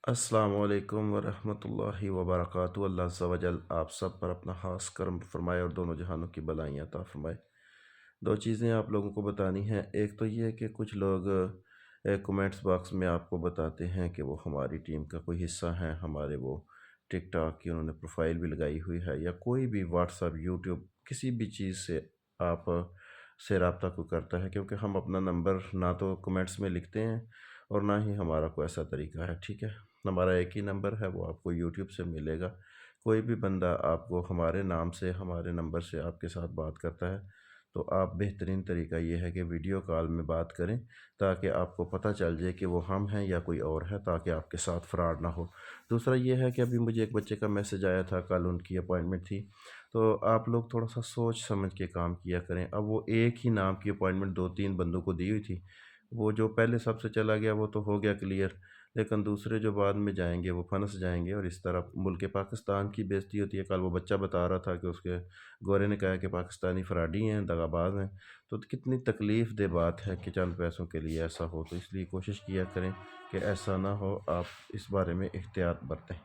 السلام علیکم ورحمۃ اللہ وبرکاتہ۔ اللہ عز و جل آپ سب پر اپنا خاص کرم فرمائے اور دونوں جہانوں کی بلائیاں عطا فرمائے۔ دو چیزیں آپ لوگوں کو بتانی ہیں۔ ایک تو یہ ہے کہ کچھ لوگ کومنٹس باکس میں آپ کو بتاتے ہیں کہ وہ ہماری ٹیم کا کوئی حصہ ہیں، ہمارے وہ ٹک ٹاک کی انہوں نے پروفائل بھی لگائی ہوئی ہے، یا کوئی بھی واٹس ایپ، یوٹیوب، کسی بھی چیز سے آپ سے رابطہ کو کرتا ہے، کیونکہ ہم اپنا نمبر نہ تو کومنٹس میں لکھتے ہیں اور نہ ہی ہمارا کوئی ایسا طریقہ ہے، ٹھیک ہے۔ ہمارا ایک ہی نمبر ہے، وہ آپ کو یوٹیوب سے ملے گا۔ کوئی بھی بندہ آپ کو ہمارے نام سے، ہمارے نمبر سے آپ کے ساتھ بات کرتا ہے تو آپ بہترین طریقہ یہ ہے کہ ویڈیو کال میں بات کریں، تاکہ آپ کو پتہ چل جائے کہ وہ ہم ہیں یا کوئی اور ہے، تاکہ آپ کے ساتھ فراڈ نہ ہو۔ دوسرا یہ ہے کہ ابھی مجھے ایک بچے کا میسج آیا تھا، کل ان کی اپوائنٹمنٹ تھی، تو آپ لوگ تھوڑا سا سوچ سمجھ کے کام کیا کریں۔ اب وہ ایک ہی نام کی اپوائنٹمنٹ دو تین بندوں کو دی ہوئی تھی، وہ جو پہلے سب سے چلا گیا وہ تو ہو گیا کلیئر، لیکن دوسرے جو بعد میں جائیں گے وہ پھنس جائیں گے، اور اس طرح ملک پاکستان کی بے عزتی ہوتی ہے۔ کل وہ بچہ بتا رہا تھا کہ اس کے گورے نے کہا کہ پاکستانی فراڈی ہیں، دغا باز ہیں، تو کتنی تکلیف دہ بات ہے کہ چند پیسوں کے لیے ایسا ہو۔ تو اس لیے کوشش کیا کریں کہ ایسا نہ ہو، آپ اس بارے میں احتیاط برتیں۔